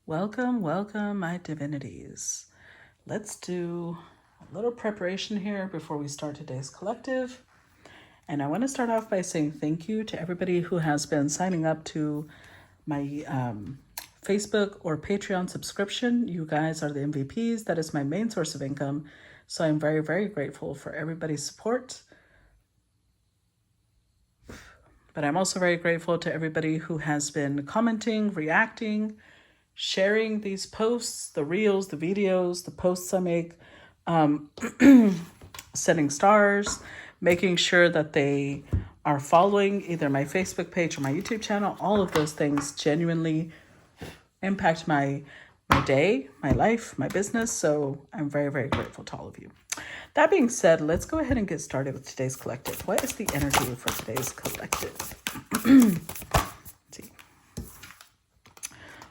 Welcome, welcome, my divinities. Let's do a little preparation here before we start today's collective. And I want to start off by saying thank you to everybody who has been signing up to my Facebook or Patreon subscription. You guys are the MVPs. That is my main source of income. So I'm very, very grateful for everybody's support. But I'm also very grateful to everybody who has been commenting, reacting, sharing these posts, the reels, the videos, the posts I make, setting stars, making sure that they are following either my Facebook page or my YouTube channel. All of those things genuinely impact my day, my life, my business. So I'm very, very grateful to all of you. That being said, let's go ahead and get started with today's collective. What is the energy for today's collective? Let's see.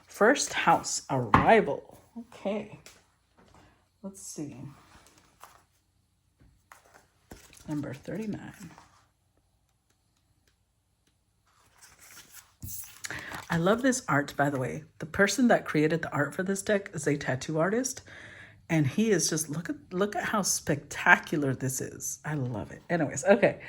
First house, arrival. Okay. Let's see. Number 39. I love this art, by the way. The person that created the art for this deck is a tattoo artist. And he is just, look at how spectacular this is. I love it. Anyways, okay.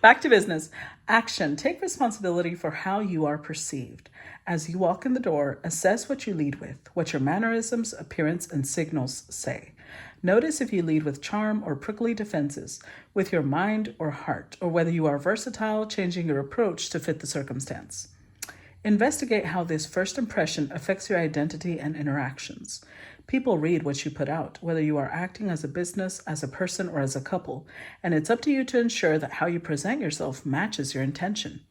Back to business. Action. Take responsibility for how you are perceived. As you walk in the door, assess what you lead with, what your mannerisms, appearance, and signals say. Notice if you lead with charm or prickly defenses, with your mind or heart, or whether you are versatile, changing your approach to fit the circumstance. Investigate how this first impression affects your identity and interactions. People read what you put out, whether you are acting as a business, as a person, or as a couple, and it's up to you to ensure that how you present yourself matches your intention.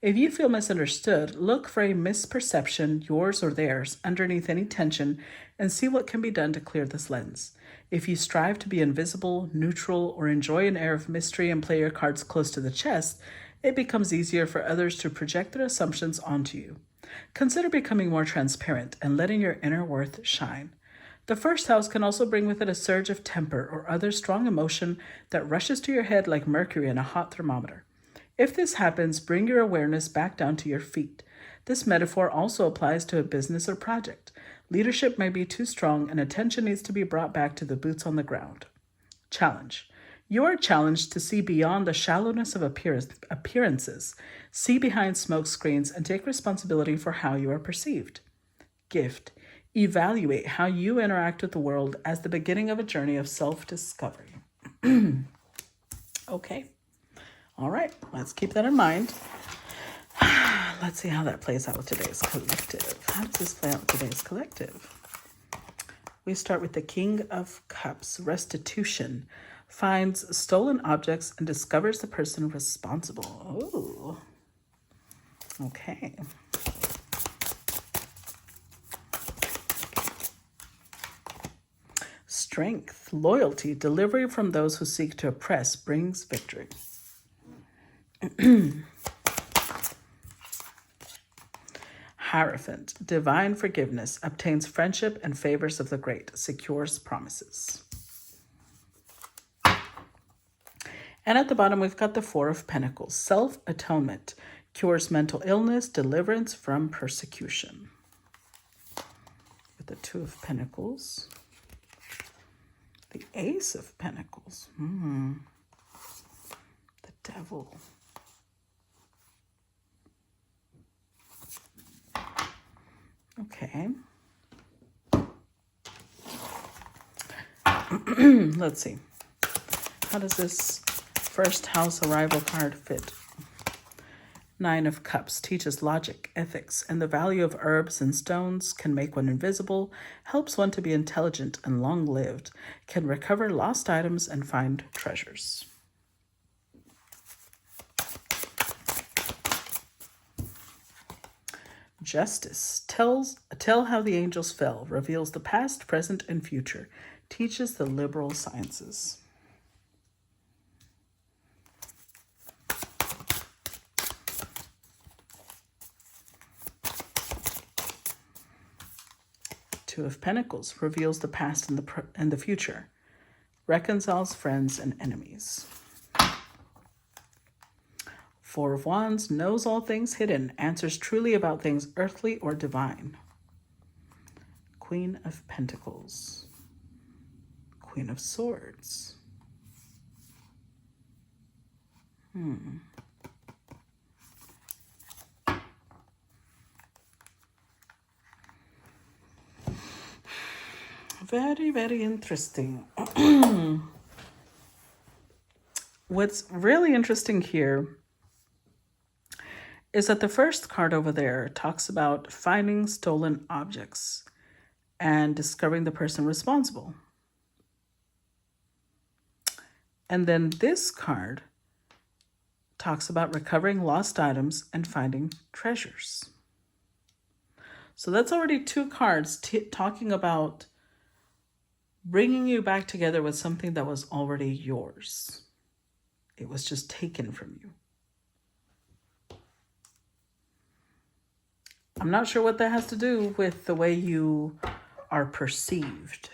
If you feel misunderstood, look for a misperception, yours or theirs, underneath any tension, and see what can be done to clear this lens. If you strive to be invisible, neutral, or enjoy an air of mystery and play your cards close to the chest, it becomes easier for others to project their assumptions onto you. Consider becoming more transparent and letting your inner worth shine. The first house can also bring with it a surge of temper or other strong emotion that rushes to your head like mercury in a hot thermometer. If this happens, bring your awareness back down to your feet. This metaphor also applies to a business or project. Leadership may be too strong and attention needs to be brought back to the boots on the ground. Challenge. You are challenged to see beyond the shallowness of appearances, see behind smoke screens, and take responsibility for how you are perceived. Gift. Evaluate how you interact with the world as the beginning of a journey of self-discovery. Okay. All right. Let's keep that in mind. Let's see how that plays out with today's collective. How does this play out with today's collective? We start with the King of Cups, restitution. Finds stolen objects and discovers the person responsible. Oh, okay. Strength, loyalty, delivery from those who seek to oppress brings victory. Hierophant, divine forgiveness, obtains friendship and favors of the great, secures promises. And at the bottom, we've got the Four of Pentacles, self-atonement, cures mental illness, deliverance from persecution. With the Two of Pentacles, the Ace of Pentacles, the Devil. Okay. Let's see. How does this first house arrival card fit? Nine of Cups teaches logic, ethics, and the value of herbs and stones, can make one invisible, helps one to be intelligent and long-lived, can recover lost items and find treasures. Justice tell how the angels fell, reveals the past, present, and future, teaches the liberal sciences. Two of Pentacles reveals the past and the future, reconciles friends and enemies. Four of Wands knows all things hidden, answers truly about things earthly or divine. Queen of Pentacles, Queen of Swords. Very, very interesting. What's really interesting here is that the first card over there talks about finding stolen objects and discovering the person responsible. And then this card talks about recovering lost items and finding treasures. So that's already two cards talking about bringing you back together with something that was already yours. It was just taken from you. I'm not sure what that has to do with the way you are perceived.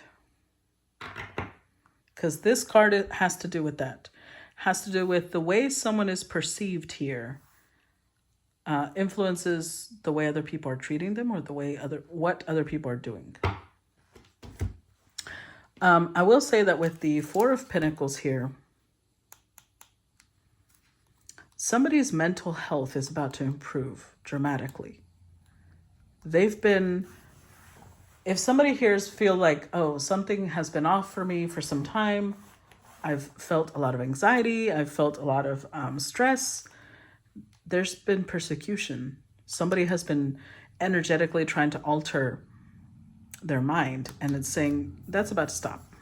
Because this card has to do with that. Has to do with the way someone is perceived here. Influences the way other people are treating them or the way what other people are doing. I will say that with the Four of Pentacles here, somebody's mental health is about to improve dramatically. They've been, if somebody here feel like, oh, something has been off for me for some time, I've felt a lot of anxiety, I've felt a lot of stress, there's been persecution. Somebody has been energetically trying to alter their mind, and it's saying that's about to stop.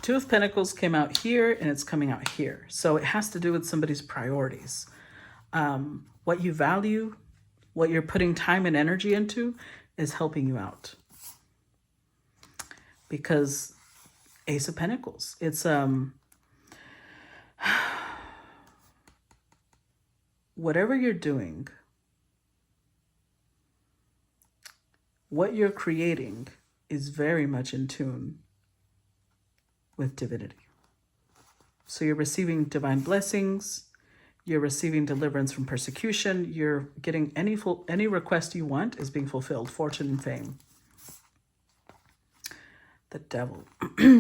Two of Pentacles came out here and it's coming out here. So it has to do with somebody's priorities. What you value, what you're putting time and energy into is helping you out. Because Ace of Pentacles, it's whatever you're doing, what you're creating is very much in tune with divinity. So you're receiving divine blessings, you're receiving deliverance from persecution, you're getting any request you want is being fulfilled, fortune and fame. The Devil.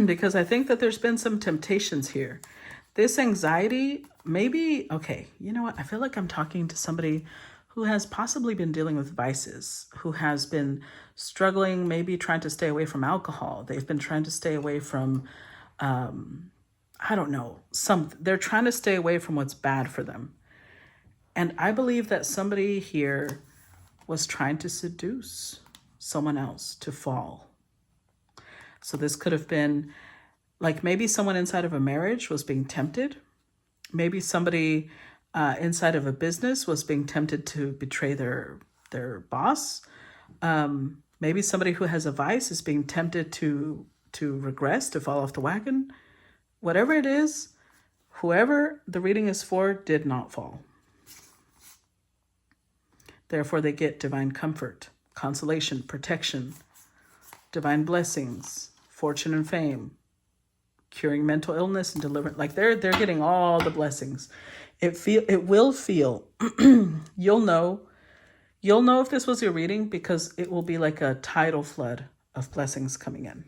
Because I think that there's been some temptations here. This anxiety, maybe, okay, you know what? I feel like I'm talking to somebody who has possibly been dealing with vices, who has been struggling, maybe trying to stay away from alcohol. They've been trying to stay away from, I don't know, they're trying to stay away from what's bad for them. And I believe that somebody here was trying to seduce someone else to fall. So this could have been like maybe someone inside of a marriage was being tempted. Maybe somebody inside of a business was being tempted to betray their boss. Maybe somebody who has a vice is being tempted to regress, to fall off the wagon. Whatever it is, whoever the reading is for did not fall. Therefore, they get divine comfort, consolation, protection, divine blessings, fortune and fame, curing mental illness and deliverance. Like they're getting all the blessings. It will feel you'll know if this was your reading because it will be like a tidal flood of blessings coming in.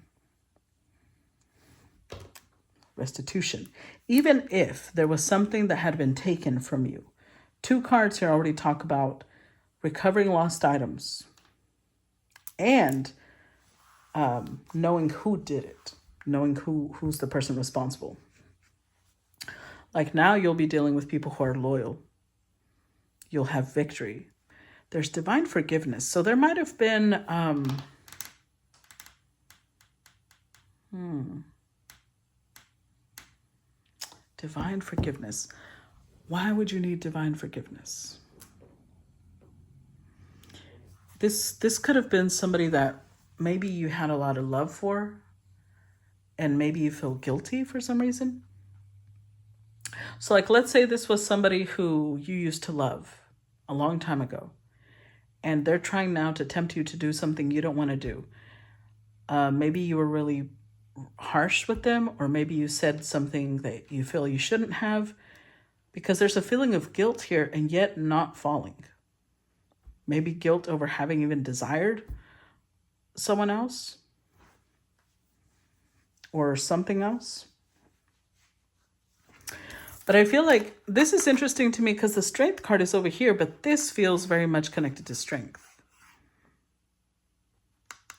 Restitution. Even if there was something that had been taken from you. Two cards here already talk about recovering lost items and knowing who did it, knowing who's the person responsible. Like now you'll be dealing with people who are loyal. You'll have victory. There's divine forgiveness. So there might have been, divine forgiveness. Why would you need divine forgiveness? This could have been somebody that maybe you had a lot of love for, and maybe you feel guilty for some reason. So like, let's say this was somebody who you used to love a long time ago, and they're trying now to tempt you to do something you don't want to do. Maybe you were really harsh with them, or maybe you said something that you feel you shouldn't have, because there's a feeling of guilt here and yet not falling. Maybe guilt over having even desired someone else or something else. But I feel like this is interesting to me because the Strength card is over here, but this feels very much connected to strength.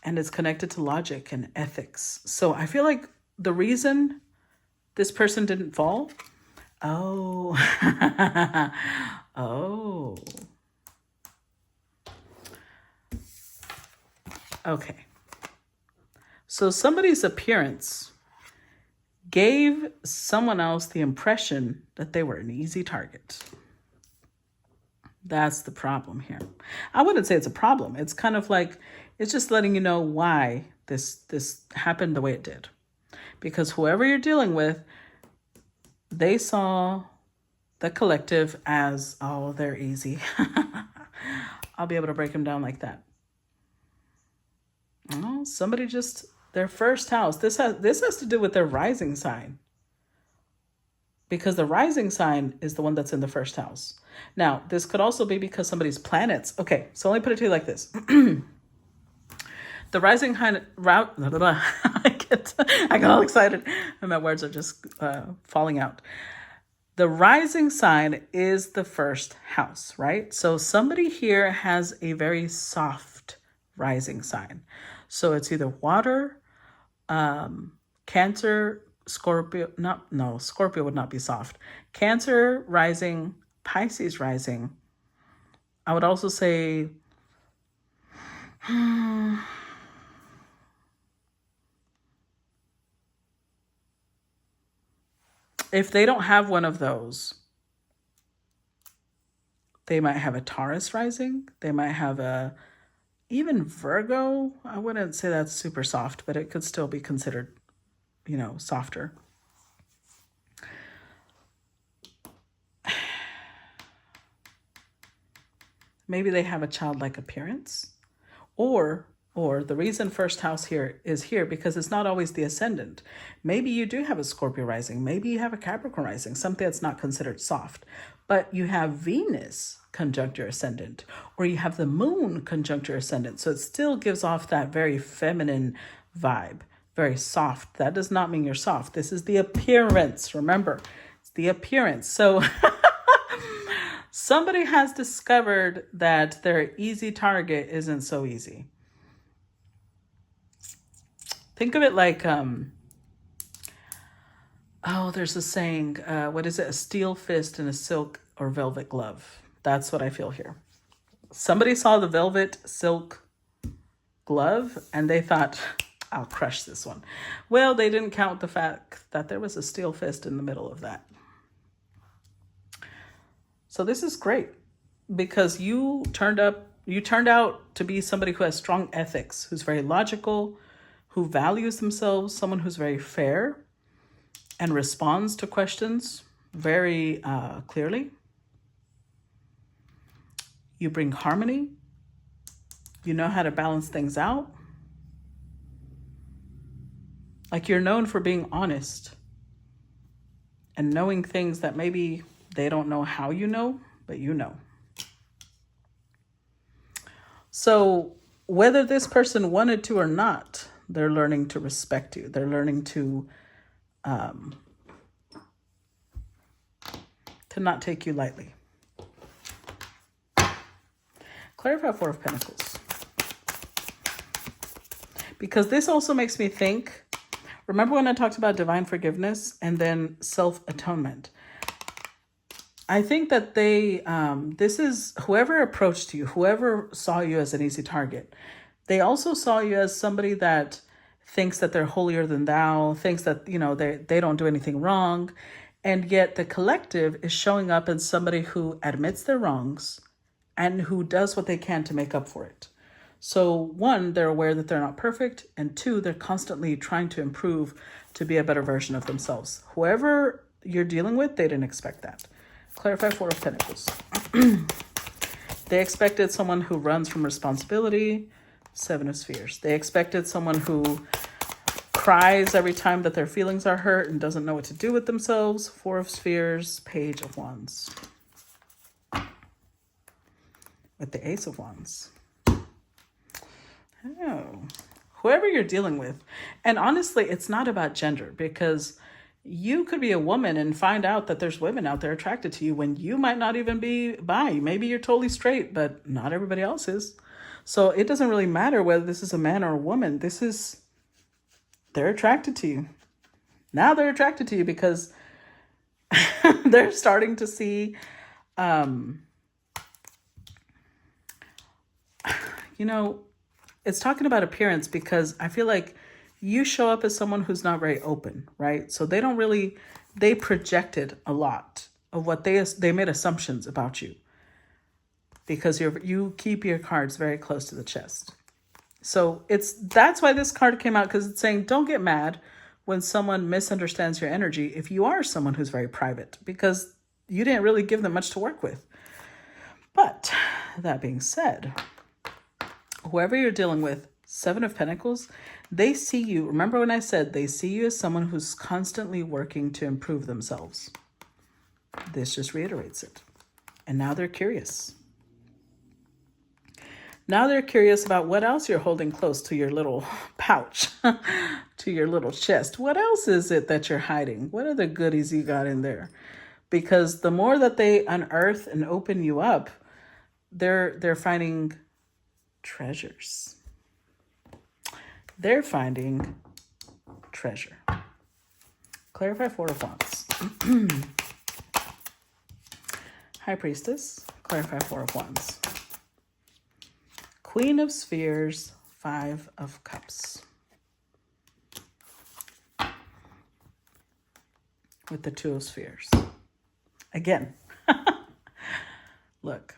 And it's connected to logic and ethics. So I feel like the reason this person didn't fall, oh, oh, okay. So somebody's appearance gave someone else the impression that they were an easy target. That's the problem here. I wouldn't say it's a problem. It's kind of like, it's just letting you know why this happened the way it did. Because whoever you're dealing with, they saw the collective as, oh, they're easy. I'll be able to break them down like that. Oh, somebody just, their first house. This has to do with their rising sign. Because the rising sign is the one that's in the first house. Now, this could also be because somebody's planets. Okay, so let me put it to you like this. The rising route. I got all excited and my words are just falling out. The rising sign is the first house, right? So somebody here has a very soft rising sign. So it's either water, Cancer, Scorpio, Scorpio would not be soft. Cancer rising, Pisces rising. I would also say, if they don't have one of those, they might have a Taurus rising. They might have even Virgo. I wouldn't say that's super soft, but it could still be considered, softer. Maybe they have a childlike appearance, or the reason first house here is here because it's not always the ascendant. Maybe you do have a Scorpio rising. Maybe you have a Capricorn rising, something that's not considered soft, but you have Venus conjunct your ascendant, or you have the moon conjunct your ascendant. So it still gives off that very feminine vibe, very soft. That does not mean you're soft. This is the appearance. Remember, it's the appearance. So somebody has discovered that their easy target isn't so easy. Think of it like, there's a saying, what is it? A steel fist and a silk or velvet glove. That's what I feel here. Somebody saw the velvet silk glove and they thought, I'll crush this one. Well, they didn't count the fact that there was a steel fist in the middle of that. So this is great because you turned out to be somebody who has strong ethics, who's very logical, who values themselves, someone who's very fair and responds to questions very clearly. You bring harmony. You know how to balance things out. Like you're known for being honest and knowing things that maybe they don't know how you know, but you know. So whether this person wanted to or not, they're learning to respect you. They're learning to not take you lightly. Clarify Four of Pentacles. Because this also makes me think, remember when I talked about divine forgiveness and then self-atonement? I think that this is whoever approached you, whoever saw you as an easy target. They also saw you as somebody that thinks that they're holier than thou, thinks that, they don't do anything wrong. And yet the collective is showing up as somebody who admits their wrongs and who does what they can to make up for it. So one, they're aware that they're not perfect. And two, they're constantly trying to improve to be a better version of themselves. Whoever you're dealing with, they didn't expect that. Clarify Four of Pentacles. They expected someone who runs from responsibility. Seven of Spheres. They expected someone who cries every time that their feelings are hurt and doesn't know what to do with themselves. Four of Spheres. Page of Wands. With the Ace of Wands. Oh, whoever you're dealing with. And honestly, it's not about gender, because you could be a woman and find out that there's women out there attracted to you when you might not even be bi. Maybe you're totally straight, but not everybody else is. So it doesn't really matter whether this is a man or a woman. They're attracted to you. Now they're attracted to you because they're starting to see, you know, it's talking about appearance, because I feel like you show up as someone who's not very open, right? So they projected a lot of what they made assumptions about you, because you keep your cards very close to the chest. So that's why this card came out, because it's saying don't get mad when someone misunderstands your energy if you are someone who's very private, because you didn't really give them much to work with. But that being said, whoever you're dealing with, Seven of Pentacles, they see you. Remember when I said they see you as someone who's constantly working to improve themselves? This just reiterates it. And now they're curious. Now they're curious about what else you're holding close to your little pouch, to your little chest. What else is it that you're hiding? What are the goodies you got in there? Because the more that they unearth and open you up, they're finding treasures. They're finding treasure. Clarify Four of Wands. High Priestess. Clarify Four of Wands. Queen of Spheres. Five of Cups. With the Two of Spheres. Again. Look.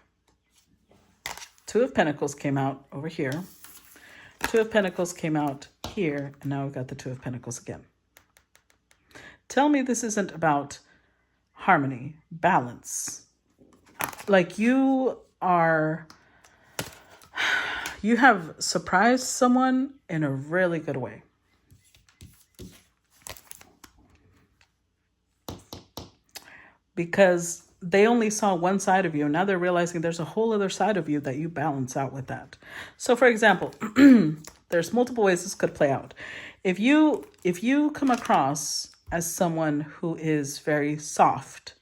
Two of Pentacles came out over here. Two of Pentacles came out here. And now we've got the Two of Pentacles again. Tell me this isn't about harmony, balance. Like you have surprised someone in a really good way. Because they only saw one side of you, and now they're realizing there's a whole other side of you that you balance out with that. So for example, there's multiple ways this could play out. If you come across as someone who is very soft,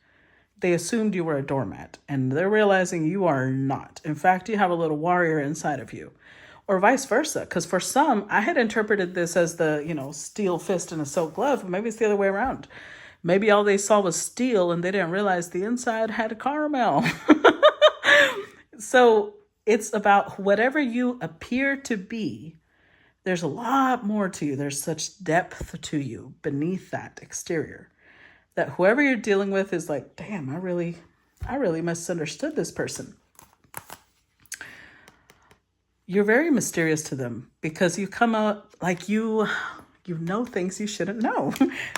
they assumed you were a doormat, and they're realizing you are not. In fact, you have a little warrior inside of you. Or vice versa, because for some, I had interpreted this as the, steel fist and a silk glove, but maybe it's the other way around. Maybe all they saw was steel and they didn't realize the inside had caramel. So it's about whatever you appear to be. There's a lot more to you. There's such depth to you beneath that exterior that whoever you're dealing with is like, damn, I really misunderstood this person. You're very mysterious to them because you come out like you know things you shouldn't know.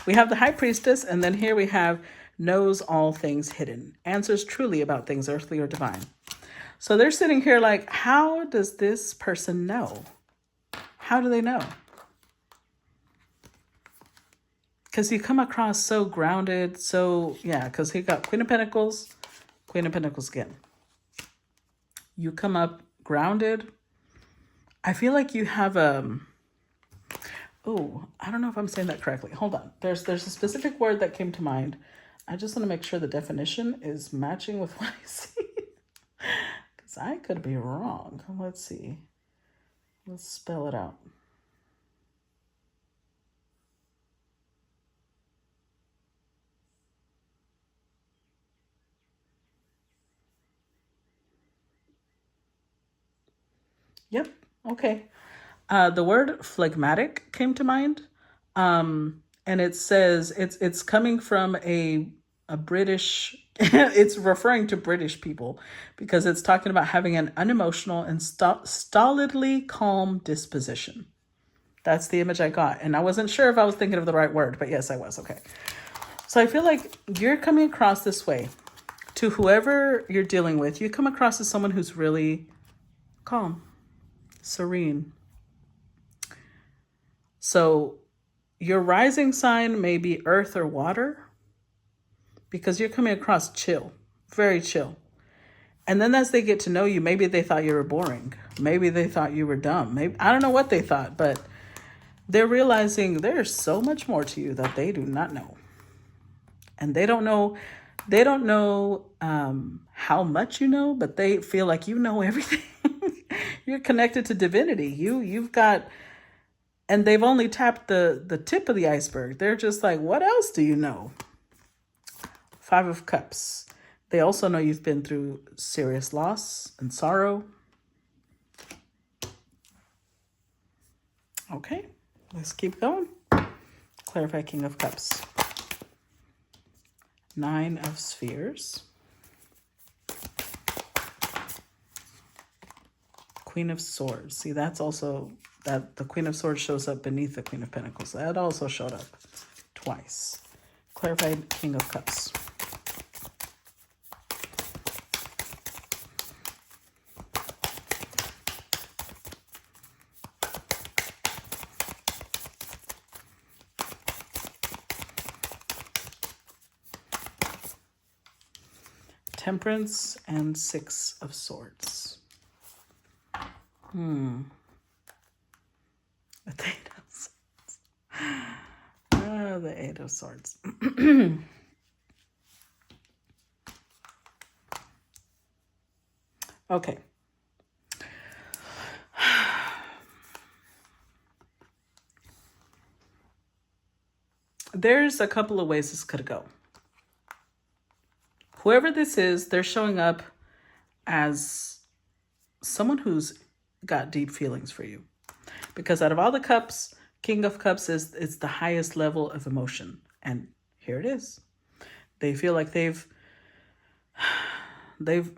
We have the High Priestess, and then here we have knows all things hidden. Answers truly about things earthly or divine. So they're sitting here like, how does this person know? How do they know? Because you come across so grounded, because he got Queen of Pentacles again. You come up grounded. I feel like you have I don't know if I'm saying that correctly. Hold on. There's a specific word that came to mind. I just want to make sure the definition is matching with what I see. Because I could be wrong. Let's see. Let's spell it out. Yep. Okay. The word phlegmatic came to mind. And it says it's coming from a British, it's referring to British people because it's talking about having an unemotional and stolidly calm disposition. That's the image I got. And I wasn't sure if I was thinking of the right word, but yes, I was. Okay. So I feel like you're coming across this way to whoever you're dealing with. You come across as someone who's really calm, serene. So your rising sign may be earth or water because you're coming across chill, very chill. And then as they get to know you, maybe they thought you were boring. Maybe they thought you were dumb. Maybe, I don't know what they thought, but they're realizing there's so much more to you that they do not know. And they don't know how much you know, but they feel like you know everything. You're connected to divinity. You've got, and they've only tapped the tip of the iceberg. They're just like, what else do you know? 5 of Cups. They also know you've been through serious loss and sorrow. Okay, let's keep going. Clarify King of Cups. 9 of Spheres. Queen of Swords. See, that's also, that the Queen of Swords shows up beneath the Queen of Pentacles. That also showed up twice. Clarify King of Cups. Temperance and 6 of Swords. The 8 of Swords. Oh, the 8 of Swords. Okay. There's a couple of ways this could go. Whoever this is, they're showing up as someone who's got deep feelings for you. Because out of all the cups, King of Cups is the highest level of emotion. And here it is. They feel like they've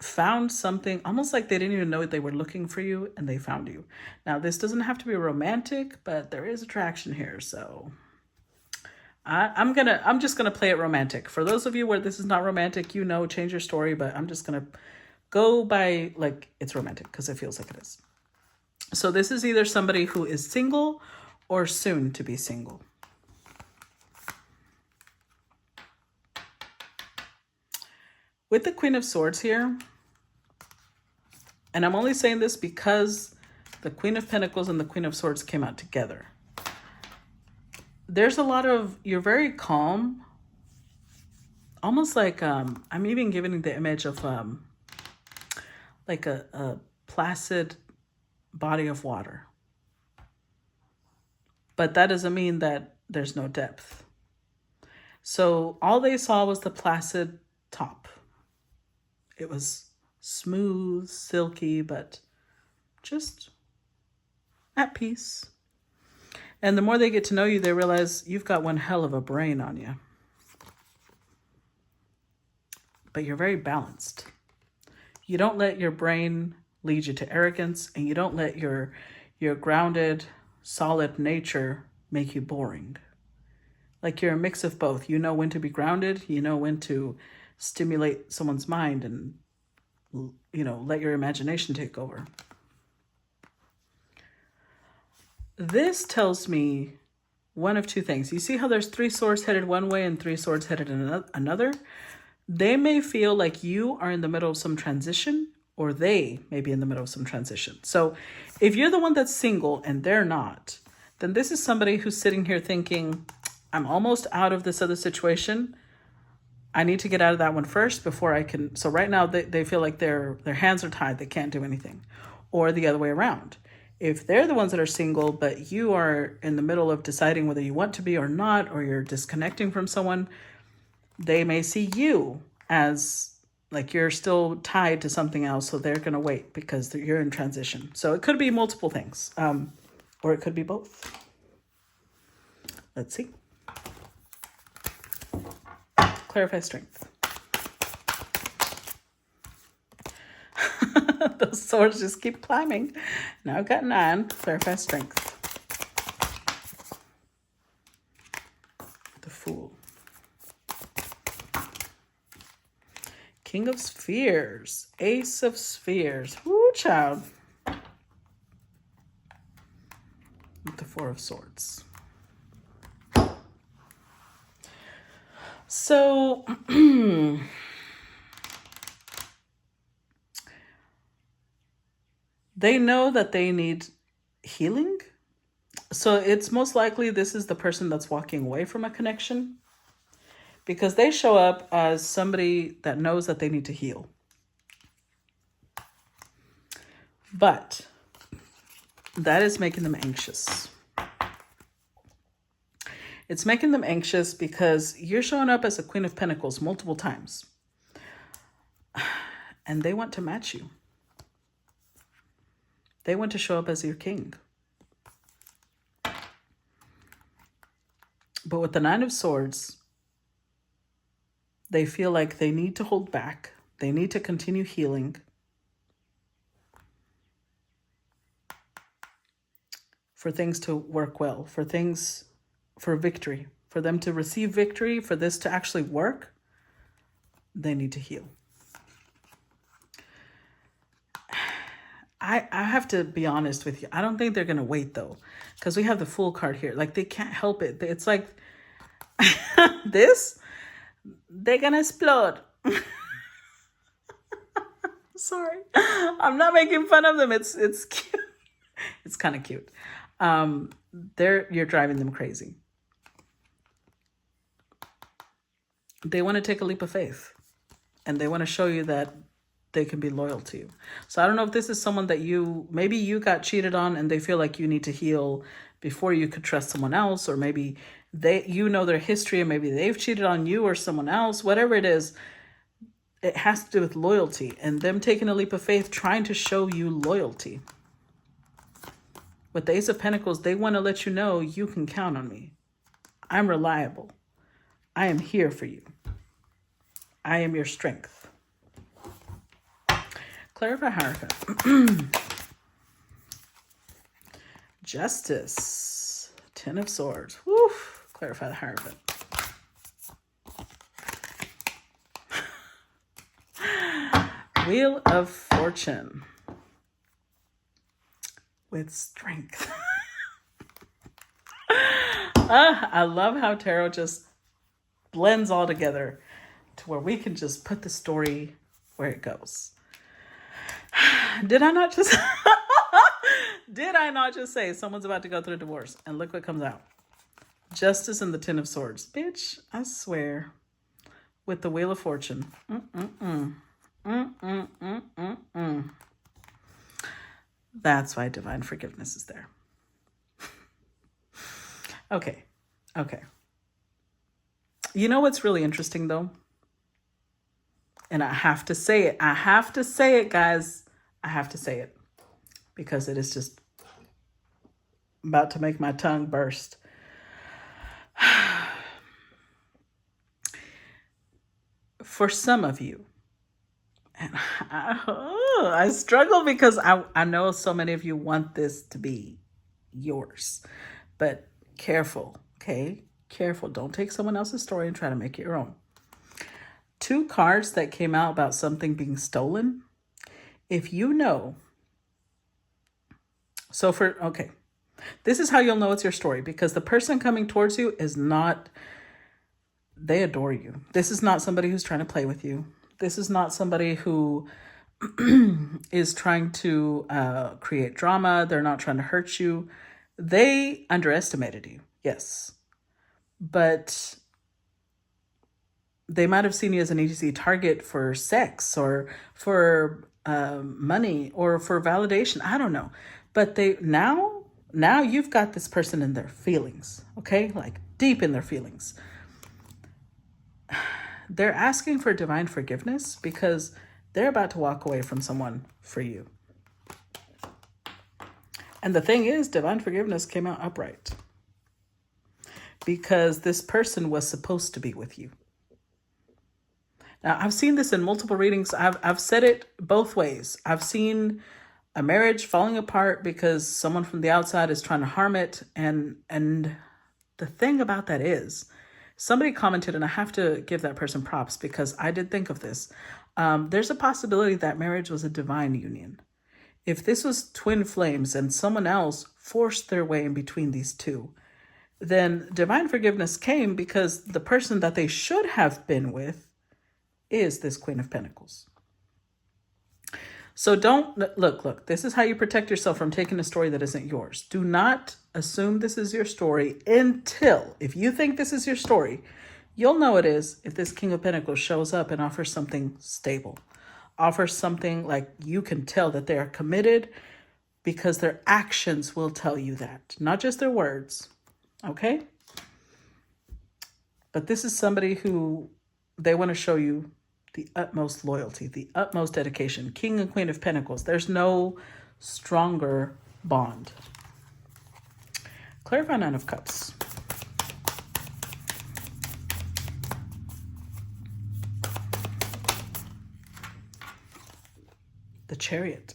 found something, almost like they didn't even know they were looking for you, and they found you. Now, this doesn't have to be romantic, but there is attraction here, so I'm just gonna play it romantic. For those of you where this is not romantic, change your story, but I'm just gonna go by like it's romantic because it feels like it is. So this is either somebody who is single or soon to be single. With the Queen of Swords here, and I'm only saying this because the Queen of Pentacles and the Queen of Swords came out together. There's a lot of, you're very calm, almost like, I'm even giving the image of like a placid body of water. But that doesn't mean that there's no depth. So all they saw was the placid top. It was smooth, silky, but just at peace. And the more they get to know you, they realize you've got one hell of a brain on you. But you're very balanced. You don't let your brain lead you to arrogance, and you don't let your grounded, solid nature make you boring. Like you're a mix of both. You know when to be grounded, you know when to stimulate someone's mind and, let your imagination take over. This tells me one of two things. You see how there's 3 swords headed one way and 3 swords headed in another? They may feel like you are in the middle of some transition, or they may be in the middle of some transition. So if you're the one that's single and they're not, then this is somebody who's sitting here thinking, I'm almost out of this other situation. I need to get out of that one first before I can. So right now they feel like their hands are tied. They can't do anything. Or the other way around. If they're the ones that are single, but you are in the middle of deciding whether you want to be or not, or you're disconnecting from someone, they may see you as like you're still tied to something else. So they're going to wait because you're in transition. So it could be multiple things, or it could be both. Let's see. Clarify strength. Those swords just keep climbing. Now I've got 9. Clarify strength. The Fool. King of Spheres. Ace of Spheres. Woo, child. With the 4 of Swords. So, They know that they need healing. So it's most likely this is the person that's walking away from a connection, because they show up as somebody that knows that they need to heal. But that is making them anxious. It's making them anxious because you're showing up as a Queen of Pentacles multiple times. And they want to match you. They want to show up as your king. But with the Nine of Swords, they feel like they need to hold back. They need to continue healing. For things to work well, for victory, for them to receive victory, for this to actually work, they need to heal. I have to be honest with you. I don't think they're going to wait though, because we have the Fool card here. Like, they can't help it. It's like this, they're going to explode. Sorry. I'm not making fun of them. It's cute. It's kind of cute. You're driving them crazy. They want to take a leap of faith, and they want to show you that they can be loyal to you. So I don't know if this is someone that maybe you got cheated on and they feel like you need to heal before you could trust someone else, or maybe you know their history and maybe they've cheated on you or someone else. Whatever it is, it has to do with loyalty and them taking a leap of faith, trying to show you loyalty. With the Ace of Pentacles, they want to let you know you can count on me. I'm reliable. I am here for you. I am your strength. Clarify Hierophant. Justice. Ten of Swords. Woo. Clarify the Hierophant. Wheel of Fortune. With strength. I love how tarot just blends all together to where we can just put the story where it goes. Did I not just say someone's about to go through a divorce? And look what comes out. Justice and the Ten of Swords. Bitch, I swear. With the Wheel of Fortune. That's why divine forgiveness is there. Okay. You know what's really interesting though? And I have to say it. Guys. I have to say it. Because it is just about to make my tongue burst. For some of you, and I struggle because I know so many of you want this to be yours. But careful, okay? Careful. Don't take someone else's story and try to make it your own. 2 cards that came out about something being stolen. If you know, this is how you'll know it's your story, because the person coming towards you is not, they adore you. This is not somebody who's trying to play with you. This is not somebody who is trying to create drama. They're not trying to hurt you. They underestimated you, yes. But they might have seen you as an easy target for sex or for money or for validation. I don't know. But now you've got this person in their feelings, okay? Like deep in their feelings. They're asking for divine forgiveness because they're about to walk away from someone for you. And the thing is, divine forgiveness came out upright because this person was supposed to be with you. Now, I've seen this in multiple readings. I've said it both ways. I've seen a marriage falling apart because someone from the outside is trying to harm it. And the thing about that is, somebody commented, and I have to give that person props because I did think of this. There's a possibility that marriage was a divine union. If this was twin flames and someone else forced their way in between these two, then divine forgiveness came because the person that they should have been with is this Queen of Pentacles. So don't look, this is how you protect yourself from taking a story that isn't yours. Do not assume this is your story until, if you think this is your story, you'll know it is if this King of Pentacles shows up and offers something stable, offers something like you can tell that they are committed, because their actions will tell you that, not just their words. Okay? But this is somebody who they want to show you the utmost loyalty, the utmost dedication. King and Queen of Pentacles. There's no stronger bond. Clarify Nine of Cups. The Chariot.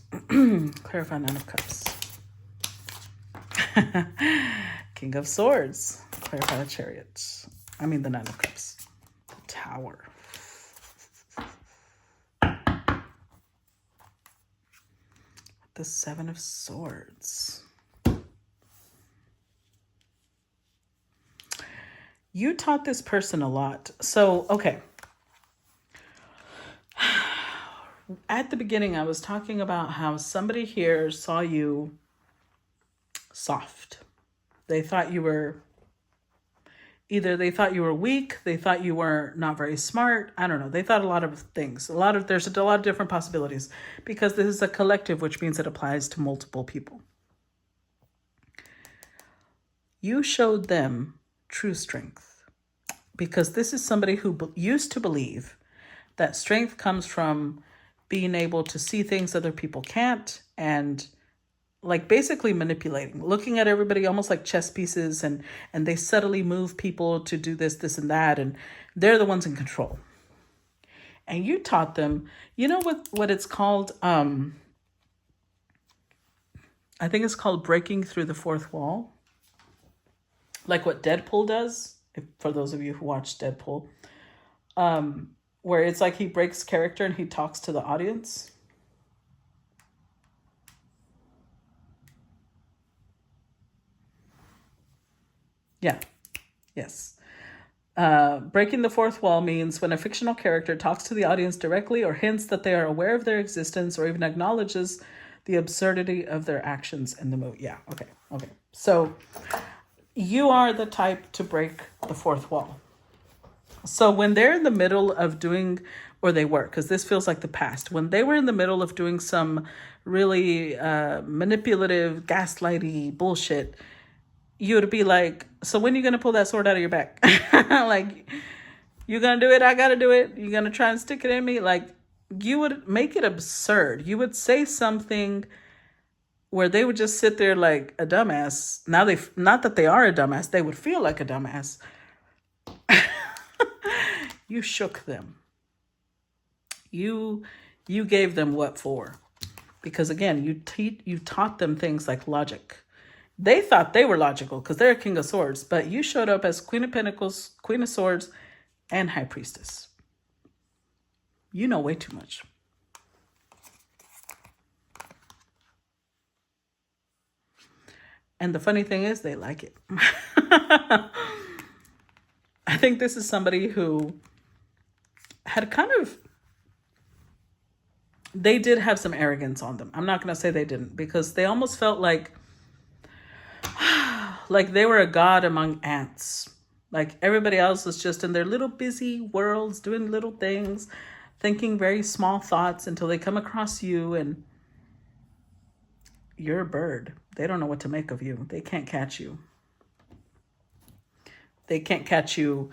Clarify Nine of Cups. King of Swords. Clarify the Chariot. I mean the Nine of Cups. The Tower. The Seven of Swords. You taught this person a lot. So, okay. At the beginning, I was talking about how somebody here saw you soft. They thought you were, either they thought you were weak, they thought you were not very smart. I don't know. They thought a lot of things. There's a lot of different possibilities, because this is a collective, which means it applies to multiple people. You showed them true strength, because this is somebody who used to believe that strength comes from being able to see things other people can't, and like basically manipulating, looking at everybody almost like chess pieces, and they subtly move people to do this and that, and they're the ones in control. And you taught them, you know what it's called? I think it's called breaking through the fourth wall. Like what Deadpool does, for those of you who watch Deadpool, where it's like he breaks character and he talks to the audience. Yeah. Yes. Breaking the fourth wall means when a fictional character talks to the audience directly, or hints that they are aware of their existence, or even acknowledges the absurdity of their actions in the movie. Yeah. Okay. So you are the type to break the fourth wall. So when they're in the middle of doing, or they were, because this feels like the past, when they were in the middle of doing some really manipulative, gaslighty bullshit, you would be like, so when are you going to pull that sword out of your back? Like, you going to do it? I got to do it. You going to try and stick it in me? Like, you would make it absurd. You would say something where they would just sit there like a dumbass. Now not that they are a dumbass, they would feel like a dumbass. You shook them. You gave them what for? Because again, you taught them things like logic. They thought they were logical because they're a King of Swords, but you showed up as Queen of Pentacles, Queen of Swords, and High Priestess. You know way too much. And the funny thing is, they like it. I think this is somebody who had they did have some arrogance on them. I'm not going to say they didn't, because they almost felt like they were a god among ants. Like everybody else was just in their little busy worlds, doing little things, thinking very small thoughts, until they come across you and you're a bird. They don't know what to make of you. They can't catch you. They can't catch you.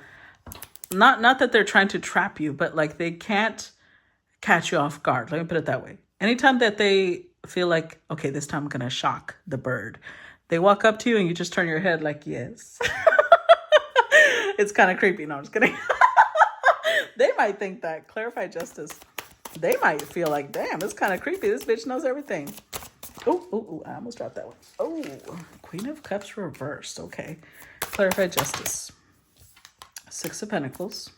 Not that they're trying to trap you, but like they can't catch you off guard. Let me put it that way. Anytime that they feel like, okay, this time I'm going to shock the bird, they walk up to you and you just turn your head like, yes. It's kind of creepy. No, I'm just kidding. They might think that. Clarify Justice. They might feel like, damn, it's kind of creepy. This bitch knows everything. Oh, I almost dropped that one. Oh, Queen of Cups reversed. Okay. Clarify Justice. Six of Pentacles.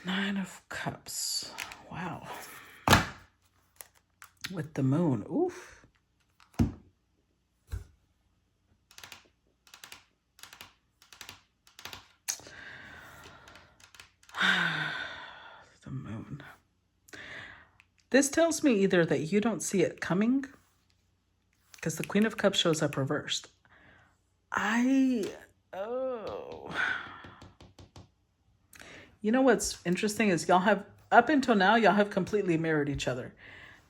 Nine of Cups. Wow. With the Moon. Oof. the moon. This tells me either that you don't see it coming, because the Queen of Cups shows up reversed. You know what's interesting is y'all have, up until now, y'all have completely mirrored each other.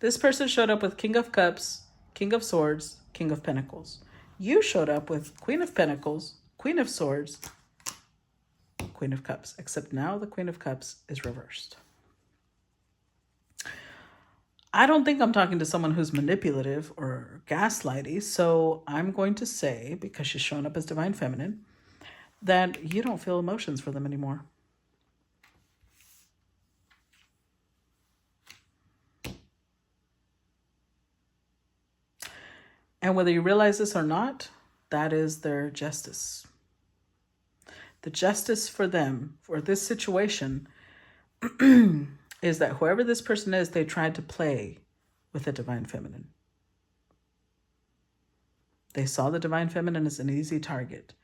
This person showed up with King of Cups, King of Swords, King of Pentacles. You showed up with Queen of Pentacles, Queen of Swords, Queen of Cups, except now the Queen of Cups is reversed. I don't think I'm talking to someone who's manipulative or gaslighty, so I'm going to say, because she's showing up as Divine Feminine, that you don't feel emotions for them anymore. And whether you realize this or not, that is their justice. The justice for them, for this situation, is that whoever this person is, they tried to play with the Divine Feminine. They saw the Divine Feminine as an easy target.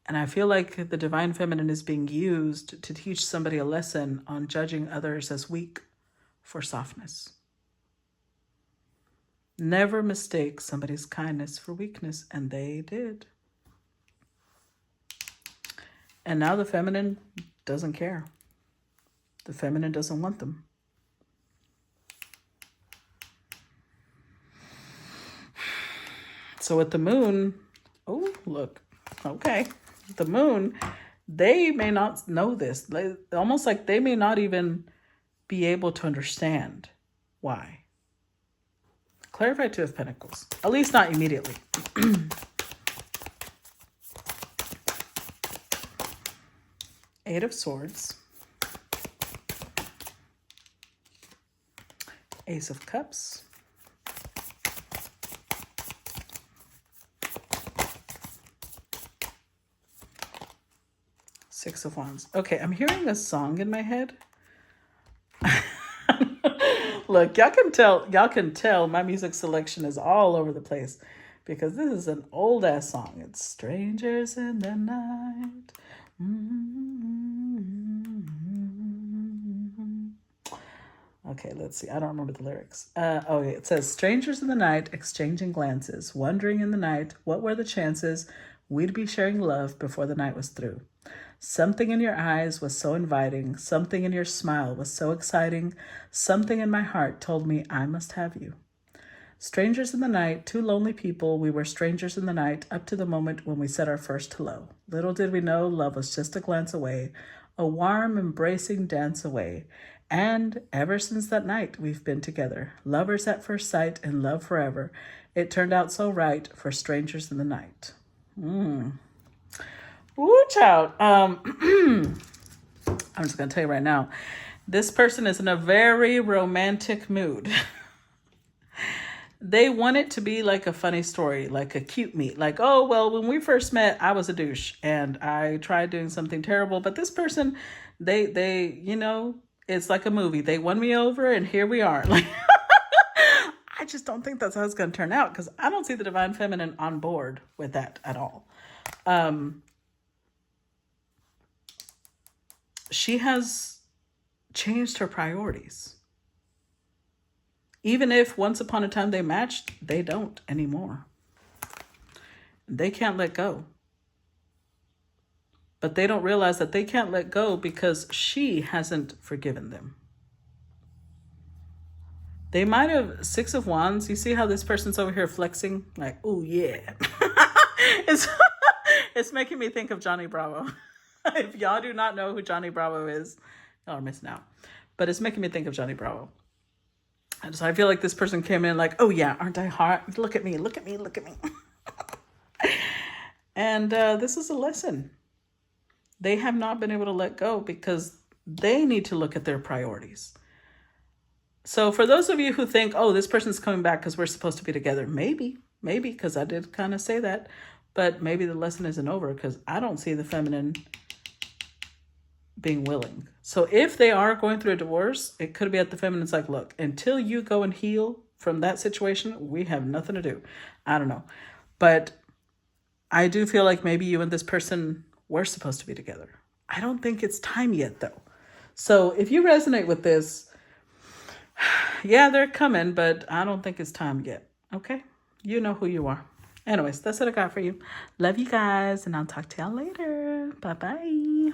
And I feel like the Divine Feminine is being used to teach somebody a lesson on judging others as weak for softness. Never mistake somebody's kindness for weakness, and they did. And now the feminine doesn't care. The feminine doesn't want them. So with the moon, oh, look, okay. The moon, they may not know this. Almost like they may not even be able to understand why. Clarify Two of Pentacles, at least not immediately. Eight of Swords. Ace of Cups. Six of Wands. Okay, I'm hearing a song in my head. Look, y'all can tell my music selection is all over the place because this is an old ass song. It's Strangers in the Night. Okay, let's see. I don't remember the lyrics. Okay, it says, strangers in the night, exchanging glances, wondering in the night, what were the chances we'd be sharing love before the night was through? Something in your eyes was so inviting. Something in your smile was so exciting. Something in my heart told me I must have you. Strangers in the night, two lonely people, we were strangers in the night up to the moment when we said our first hello. Little did we know love was just a glance away, a warm, embracing dance away. And ever since that night, we've been together, lovers at first sight and love forever. It turned out so right for strangers in the night. Ooh, child. I'm just going to tell you right now, this person is in a very romantic mood. They want it to be like a funny story, like a cute meet. Like, oh, well, when we first met, I was a douche and I tried doing something terrible. But this person, they you know, it's like a movie. They won me over and here we are. Like, I just don't think that's how it's going to turn out because I don't see the Divine Feminine on board with that at all. She has changed her priorities. Even if once upon a time they matched, they don't anymore. They can't let go. But they don't realize that they can't let go because she hasn't forgiven them. They might have Six of Wands. You see how this person's over here flexing? Like, oh yeah. It's making me think of Johnny Bravo. If y'all do not know who Johnny Bravo is, y'all are missing out. But it's making me think of Johnny Bravo. And so I feel like this person came in like, oh yeah, aren't I hot? Look at me, look at me, look at me. And this is a lesson. They have not been able to let go because they need to look at their priorities. So for those of you who think, oh, this person's coming back because we're supposed to be together, maybe, because I did kind of say that, but maybe the lesson isn't over because I don't see the feminine being willing. So if they are going through a divorce, it could be at the feminine's like, look, until you go and heal from that situation, we have nothing to do. I don't know. But I do feel like maybe you and this person were supposed to be together. I don't think it's time yet though. So if you resonate with this, yeah, they're coming, but I don't think it's time yet. Okay? You know who you are. Anyways, that's what I got for you. Love you guys, and I'll talk to y'all later. Bye-bye.